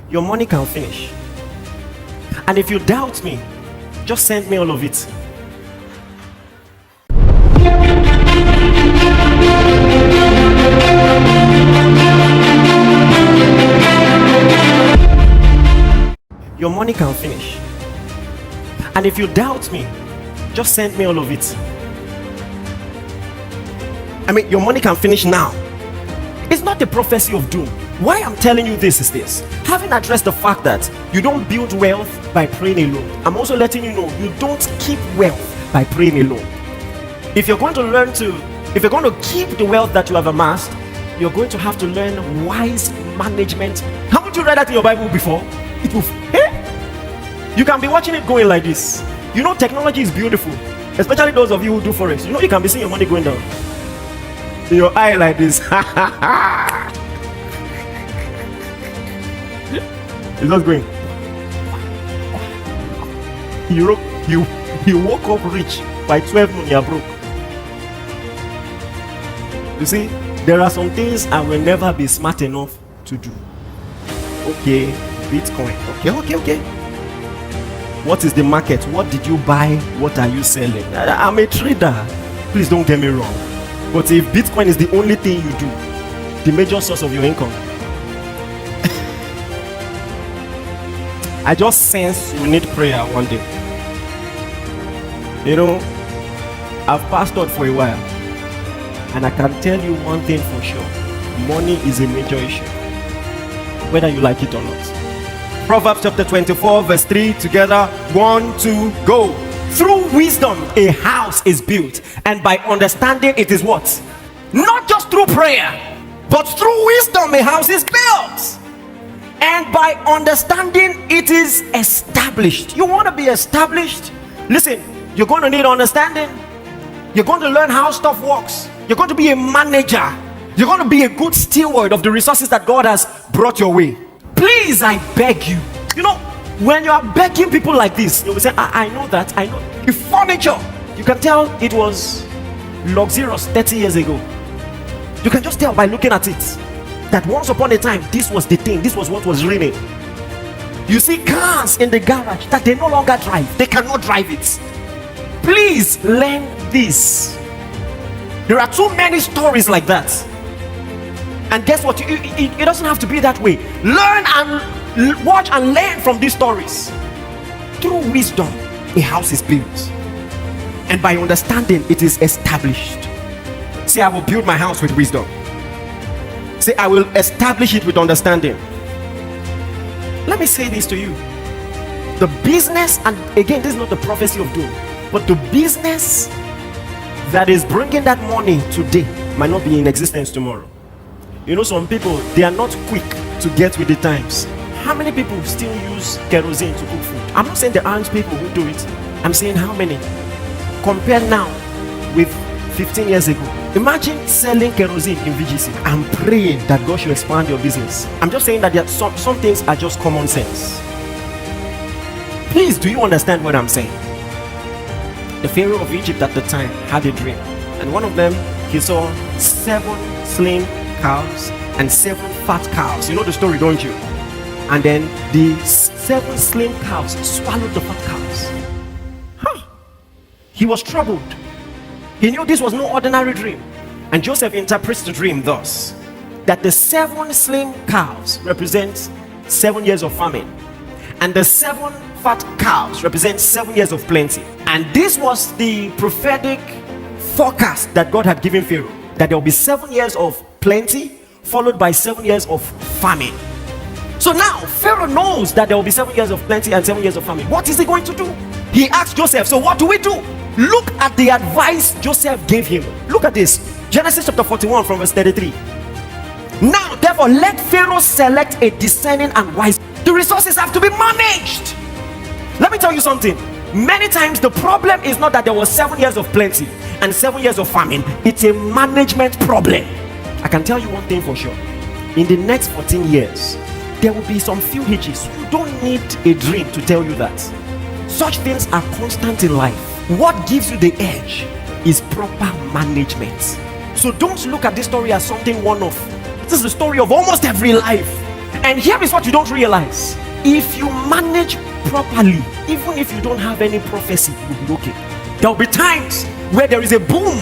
your money can finish. And if you doubt me, just send me all of it. Your money can finish. And if you doubt me, just send me all of it. I mean, your money can finish now. It's not the prophecy of doom. Why I'm telling you this is this. Having addressed the fact that you don't build wealth by praying alone, I'm also letting you know you don't keep wealth by praying alone. If you're going to keep the wealth that you have amassed, you're going to have to learn wise management. Haven't you read that in your Bible before? It will, you can be watching it going like this. You know, technology is beautiful, especially those of you who do forex. You know, you can be seeing your money going down in your eye like this. It's not going. You woke up rich, by 12 noon you're broke. You see, there are some things I will never be smart enough to do. Okay, Bitcoin. Okay. What is the market? What did you buy? What are you selling? I'm a trader. Please don't get me wrong. But if Bitcoin is the only thing you do, the major source of your income, I just sense you need prayer one day. You know, I've pastored for a while, and I can tell you one thing for sure: money is a major issue, whether you like it or not. Proverbs chapter 24 verse 3, together, 1, 2, go. Through wisdom a house is built, and by understanding it is what? Not just through prayer, but through wisdom a house is built, and by understanding it is established. You want to be established? Listen, you're going to need understanding. You're going to learn how stuff works. You're going to be a manager. You're going to be a good steward of the resources that God has brought your way. Please, I beg you. You know, when you are begging people like this, you will say, I know that, I know. The furniture, you can tell it was luxurious 30 years ago. You can just tell by looking at it that once upon a time, this was the thing, this was what was reigning. You see cars in the garage that they no longer drive. They cannot drive it. Please learn this. There are too many stories like that. And guess what? It doesn't have to be that way. Learn and watch and learn from these stories. Through wisdom, a house is built, and by understanding, it is established. Say, I will build my house with wisdom. Say, I will establish it with understanding. Let me say this to you. The business, and again, this is not the prophecy of doom, but the business that is bringing that money today might not be in existence tomorrow. You know, some people, they are not quick to get with the times. How many people still use kerosene to cook food? I'm not saying there aren't people who do it. I'm saying how many. Compare now with 15 years ago. Imagine selling kerosene in VGC. I'm praying that God should expand your business. I'm just saying that there are some things are just common sense. Please, do you understand what I'm saying? The Pharaoh of Egypt at the time had a dream, and one of them, he saw 7 slim cows and 7 fat cows. You know the story, don't you? And then the 7 slim cows swallowed the fat cows. He was troubled. He knew this was no ordinary dream. And Joseph interprets the dream thus: that the 7 slim cows represent 7 years of famine, and the 7 fat cows represent 7 years of plenty. And this was the prophetic forecast that God had given Pharaoh, that there will be 7 years of plenty followed by 7 years of famine. So now Pharaoh knows that there will be 7 years of plenty and 7 years of famine. What is he going to do? He asked Joseph, so what do we do? Look at the advice Joseph gave him. Look at this. Genesis chapter 41 from verse 33. Now therefore let Pharaoh select a discerning and wise. The resources have to be managed. Let me tell you something. Many times the problem is not that there was 7 years of plenty and 7 years of famine. It's a management problem. I can tell you one thing for sure. In the next 14 years, there will be some few hitches. You don't need a dream to tell you that. Such things are constant in life. What gives you the edge is proper management. So don't look at this story as something one-off. This is the story of almost every life. And here is what you don't realize. If you manage properly, even if you don't have any prophecy, you'll be okay. There will be times where there is a boom